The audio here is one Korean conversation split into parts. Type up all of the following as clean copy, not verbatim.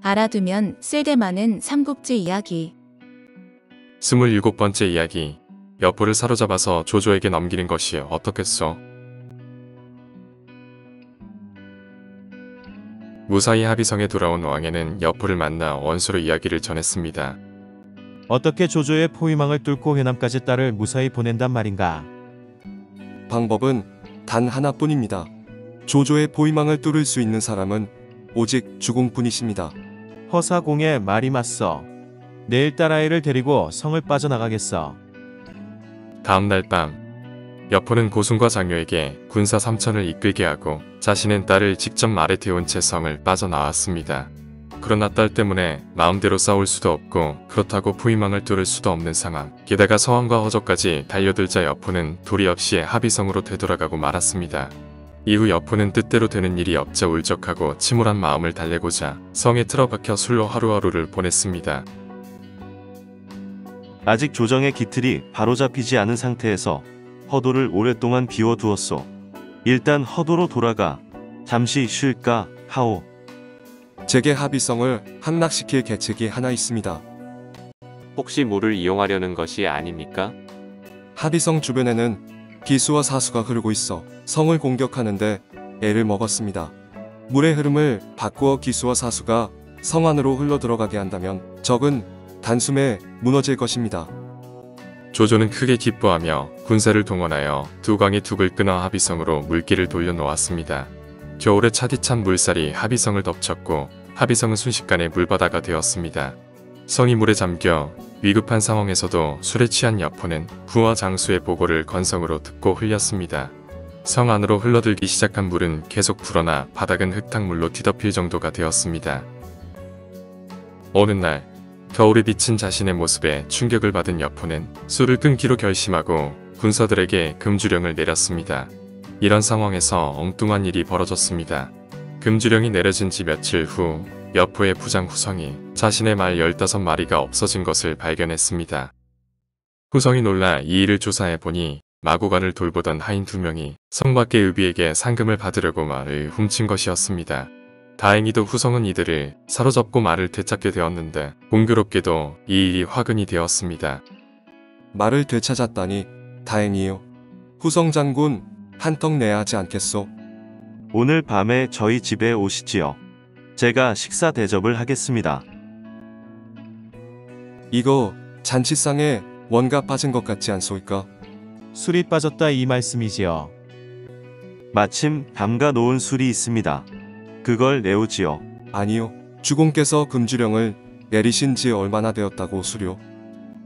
알아두면 쓸데많은 삼국지 이야기. 27번째 이야기. 여포를 사로잡아서 조조에게 넘기는 것이 어떻겠소? 무사히 합의성에 돌아온 왕에는 여포를 만나 원수로 이야기를 전했습니다. 어떻게 조조의 포위망을 뚫고 회남까지 딸을 무사히 보낸단 말인가? 방법은 단 하나뿐입니다. 조조의 포위망을 뚫을 수 있는 사람은 오직 주공뿐이십니다. 허사공의 말이 맞서. 내일 딸아이를 데리고 성을 빠져나가겠어. 다음날 밤, 여포는 고순과 장효에게 군사 3천을 이끌게 하고 자신은 딸을 직접 말에 태운 채 성을 빠져나왔습니다. 그러나 딸 때문에 마음대로 싸울 수도 없고 그렇다고 포위망을 뚫을 수도 없는 상황. 게다가 서왕과 허저까지 달려들자 여포는 도리 없이 합의성으로 되돌아가고 말았습니다. 이후 여포는 뜻대로 되는 일이 없자 울적하고 침울한 마음을 달래고자 성에 틀어박혀 술로 하루하루를 보냈습니다. 아직 조정의 기틀이 바로잡히지 않은 상태에서 허도를 오랫동안 비워두었소. 일단 허도로 돌아가 잠시 쉴까 하오. 제게 합의성을 함락시킬 계책이 하나 있습니다. 혹시 물을 이용하려는 것이 아닙니까? 합의성 주변에는 기수와 사수가 흐르고 있어 성을 공격하는데 애를 먹었습니다. 물의 흐름을 바꾸어 기수와 사수가 성 안으로 흘러 들어가게 한다면 적은 단숨에 무너질 것입니다. 조조는 크게 기뻐하며 군사를 동원하여 두 강의 둑을 끊어 합의성으로 물길을 돌려놓았습니다. 겨울에 차디찬 물살이 합의성을 덮쳤고 합의성은 순식간에 물바다가 되었습니다. 성이 물에 잠겨 위급한 상황에서도 술에 취한 여포는 부와 장수의 보고를 건성으로 듣고 흘렸습니다. 성 안으로 흘러들기 시작한 물은 계속 불어나 바닥은 흙탕물로 뒤덮일 정도가 되었습니다. 어느 날 겨울에 비친 자신의 모습에 충격을 받은 여포는 술을 끊기로 결심하고 군사들에게 금주령을 내렸습니다. 이런 상황에서 엉뚱한 일이 벌어졌습니다. 금주령이 내려진 지 며칠 후 여포의 부장 후성이 자신의 말 15마리가 없어진 것을 발견했습니다. 후성이 놀라 이 일을 조사해보니 마구간을 돌보던 하인 2명이 성 밖의 의비에게 상금을 받으려고 말을 훔친 것이었습니다. 다행히도 후성은 이들을 사로잡고 말을 되찾게 되었는데 공교롭게도 이 일이 화근이 되었습니다. 말을 되찾았다니 다행이요. 후성 장군 한턱 내야 하지 않겠소? 오늘 밤에 저희 집에 오시지요. 제가 식사 대접을 하겠습니다. 이거 잔치상에 뭔가 빠진 것 같지 않소이까? 술이 빠졌다 이 말씀이지요. 마침 담가 놓은 술이 있습니다. 그걸 내오지요. 아니요. 주공께서 금주령을 내리신 지 얼마나 되었다고 수료?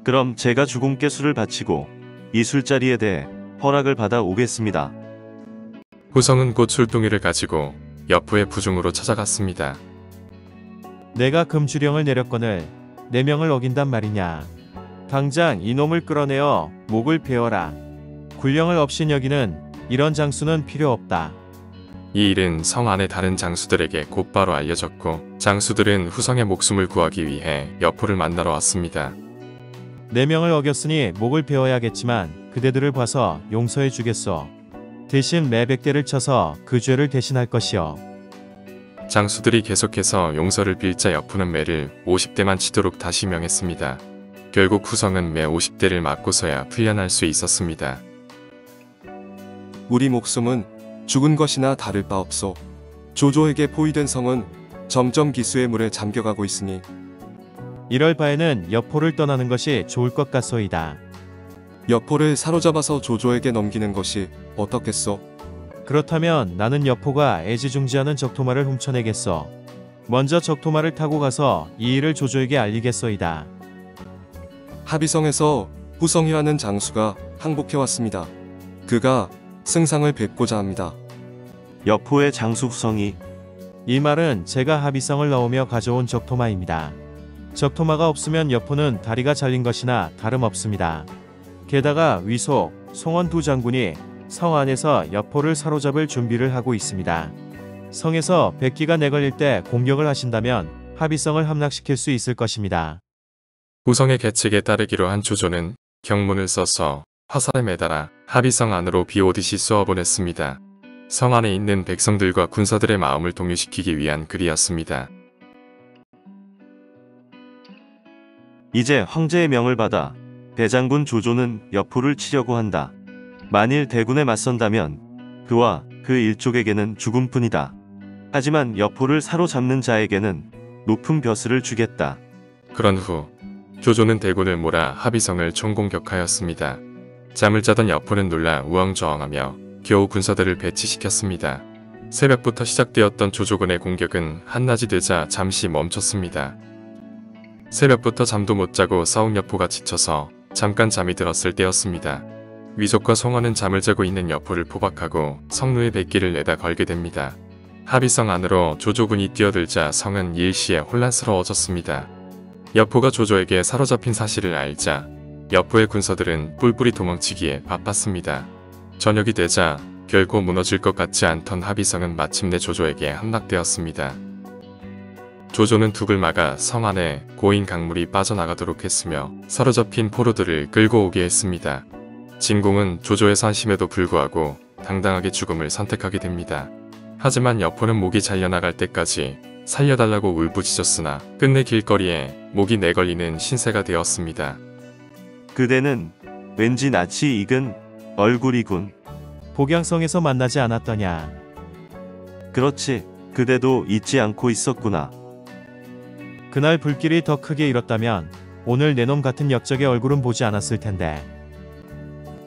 그럼 제가 주공께 술을 바치고 이 술자리에 대해 허락을 받아 오겠습니다. 후성은 곧 술동이를 가지고 여포의 부중으로 찾아갔습니다. 내가 금주령을 내렸거늘 내 명을 어긴단 말이냐. 당장 이놈을 끌어내어 목을 베어라. 군령을 없인 여기는 이런 장수는 필요 없다. 이 일은 성 안의 다른 장수들에게 곧바로 알려졌고 장수들은 후성의 목숨을 구하기 위해 여포를 만나러 왔습니다. 내 명을 어겼으니 목을 베어야겠지만 그대들을 봐서 용서해 주겠소. 대신 매 100대를 쳐서 그 죄를 대신할 것이요. 장수들이 계속해서 용서를 빌자 여포는 매를 50대만 치도록 다시 명했습니다. 결국 후성은 매 50대를 맞고서야 풀려날 수 있었습니다. 우리 목숨은 죽은 것이나 다를 바 없소. 조조에게 포위된 성은 점점 기수의 물에 잠겨가고 있으니 이럴 바에는 여포를 떠나는 것이 좋을 것 같소이다. 여포를 사로잡아서 조조에게 넘기는 것이 어떻겠소? 그렇다면 나는 여포가 애지중지하는 적토마를 훔쳐내겠소. 먼저 적토마를 타고 가서 이 일을 조조에게 알리겠소이다. 합의성에서 후성이라는 장수가 항복해왔습니다. 그가 승상을 뵙고자 합니다. 여포의 장수 후성이. 이 말은 제가 합의성을 넣으며 가져온 적토마입니다. 적토마가 없으면 여포는 다리가 잘린 것이나 다름없습니다. 게다가 위속, 송원 두 장군이 성 안에서 여포를 사로잡을 준비를 하고 있습니다. 성에서 백기가 내걸릴 때 공격을 하신다면 합의성을 함락시킬 수 있을 것입니다. 후성의 계책에 따르기로 한 조조는 경문을 써서 화살에 매달아 합의성 안으로 비오듯이 쏘아보냈습니다. 성 안에 있는 백성들과 군사들의 마음을 동요시키기 위한 글이었습니다. 이제 황제의 명을 받아 대장군 조조는 여포를 치려고 한다. 만일 대군에 맞선다면 그와 그 일족에게는 죽음뿐이다. 하지만 여포를 사로잡는 자에게는 높은 벼슬을 주겠다. 그런 후 조조는 대군을 몰아 합의성을 총공격하였습니다. 잠을 자던 여포는 놀라 우왕좌왕하며 겨우 군사들을 배치시켰습니다. 새벽부터 시작되었던 조조군의 공격은 한낮이 되자 잠시 멈췄습니다. 새벽부터 잠도 못 자고 싸운 여포가 지쳐서 잠깐 잠이 들었을 때였습니다. 위족과 송원은 잠을 자고 있는 여포를 포박하고 성루의 백기를 내다 걸게 됩니다. 합의성 안으로 조조군이 뛰어들자 성은 일시에 혼란스러워졌습니다. 여포가 조조에게 사로잡힌 사실을 알자 여포의 군사들은 뿔뿔이 도망치기에 바빴습니다. 저녁이 되자 결코 무너질 것 같지 않던 합의성은 마침내 조조에게 함락되었습니다. 조조는 둑을 막아 성 안에 고인 강물이 빠져나가도록 했으며 사로잡힌 포로들을 끌고 오게 했습니다. 진공은 조조의 산심에도 불구하고 당당하게 죽음을 선택하게 됩니다. 하지만 여포는 목이 잘려나갈 때까지 살려달라고 울부짖었으나 끝내 길거리에 목이 내걸리는 신세가 되었습니다. 그대는 왠지 낯이 익은 얼굴이군. 복양성에서 만나지 않았더냐. 그렇지. 그대도 잊지 않고 있었구나. 그날 불길이 더 크게 일었다면 오늘 내놈 같은 역적의 얼굴은 보지 않았을 텐데.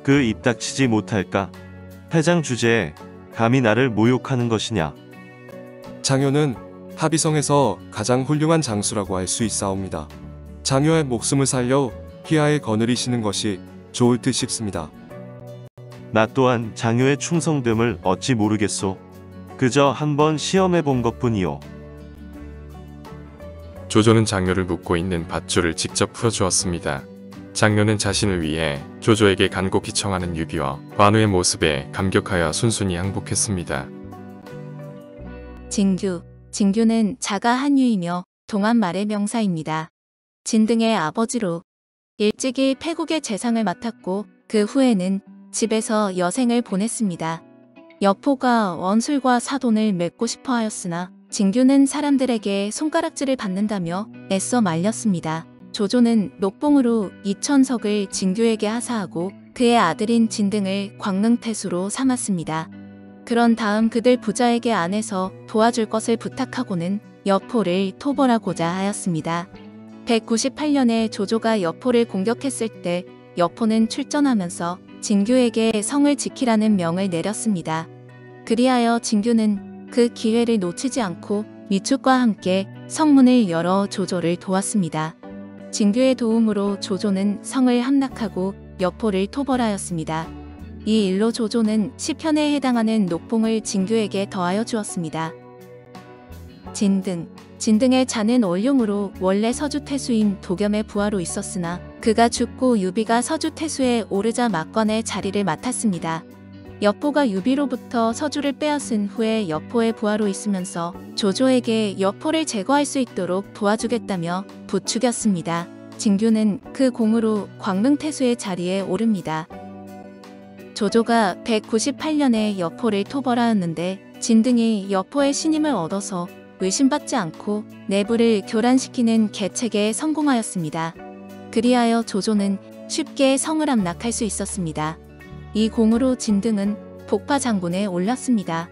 그 입 닥치지 못할까? 회장 주제에 감히 나를 모욕하는 것이냐? 장효는 합의성에서 가장 훌륭한 장수라고 할 수 있사옵니다. 장효의 목숨을 살려 휘하에 거느리시는 것이 좋을 듯 싶습니다. 나 또한 장효의 충성됨을 어찌 모르겠소. 그저 한번 시험해 본 것뿐이오. 조조는 장효를 묶고 있는 밧줄을 직접 풀어주었습니다. 장효는 자신을 위해 조조에게 간곡히 청하는 유비와 관우의 모습에 감격하여 순순히 항복했습니다. 진규. 진규는 자가 한유이며 동안말의 명사입니다. 진등의 아버지로 일찍이 패국의 재상을 맡았고 그 후에는 집에서 여생을 보냈습니다. 여포가 원술과 사돈을 맺고 싶어 하였으나 진규는 사람들에게 손가락질을 받는다며 애써 말렸습니다. 조조는 녹봉으로 2,000석을 진규에게 하사하고 그의 아들인 진등을 광릉태수로 삼았습니다. 그런 다음 그들 부자에게 안에서 도와줄 것을 부탁하고는 여포를 토벌하고자 하였습니다. 198년에 조조가 여포를 공격했을 때 여포는 출전하면서 진규에게 성을 지키라는 명을 내렸습니다. 그리하여 진규는 그 기회를 놓치지 않고 위축과 함께 성문을 열어 조조를 도왔습니다. 진규의 도움으로 조조는 성을 함락하고 여포를 토벌하였습니다. 이 일로 조조는 시편에 해당하는 녹봉을 진규에게 더하여 주었습니다. 진등. 진등의 자는 얼룡으로 원래 서주태수인 도겸의 부하로 있었으나 그가 죽고 유비가 서주태수에 오르자 막관의 자리를 맡았습니다. 여포가 유비로부터 서주를 빼앗은 후에 여포의 부하로 있으면서 조조에게 여포를 제거할 수 있도록 도와주겠다며 부추겼습니다. 진규는 그 공으로 광릉태수의 자리에 오릅니다. 조조가 198년에 여포를 토벌하였는데 진등이 여포의 신임을 얻어서 의심받지 않고 내부를 교란시키는 계책에 성공하였습니다. 그리하여 조조는 쉽게 성을 함락할 수 있었습니다. 이 공으로 진등은 복파 장군에 올랐습니다.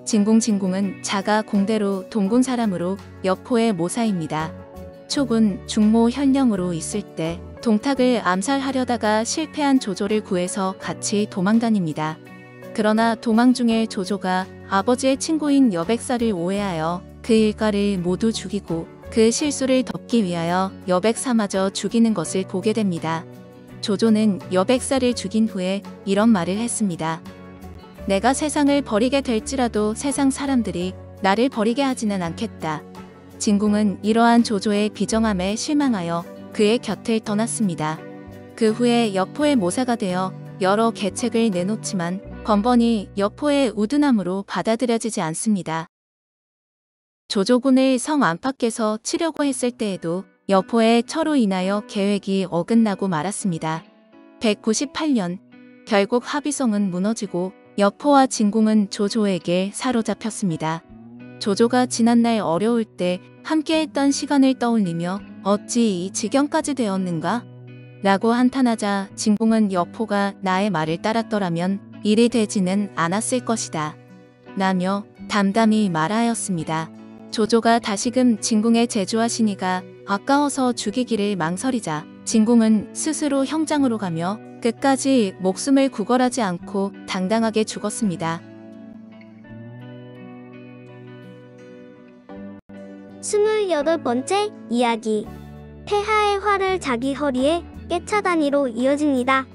진공은 자가 공대로 동군 사람으로 여포의 모사입니다. 초군 중모 현령으로 있을 때 동탁을 암살하려다가 실패한 조조를 구해서 같이 도망다닙니다. 그러나 도망 중에 조조가 아버지의 친구인 여백사를 오해하여 그 일가를 모두 죽이고 그 실수를 덮기 위하여 여백사마저 죽이는 것을 보게 됩니다. 조조는 여백사를 죽인 후에 이런 말을 했습니다. 내가 세상을 버리게 될지라도 세상 사람들이 나를 버리게 하지는 않겠다. 진공은 이러한 조조의 비정함에 실망하여 그의 곁을 떠났습니다. 그 후에 여포의 모사가 되어 여러 계책을 내놓지만 번번이 여포의 우둔함으로 받아들여지지 않습니다. 조조군을 성 안팎에서 치려고 했을 때에도 여포의 처로 인하여 계획이 어긋나고 말았습니다. 198년 결국 합의성은 무너지고 여포와 진공은 조조에게 사로잡혔습니다. 조조가 지난날 어려울 때 함께했던 시간을 떠올리며 어찌 이 지경까지 되었는가? 라고 한탄하자 진공은 여포가 나의 말을 따랐더라면 일이 되지는 않았을 것이다. 라며 담담히 말하였습니다. 조조가 다시금 진공의 제주하시니가 아까워서 죽이기를 망설이자 진공은 스스로 형장으로 가며 끝까지 목숨을 구걸하지 않고 당당하게 죽었습니다. 28번째 이야기. 폐하의 활을 자기 허리에 깨차다니로 이어집니다.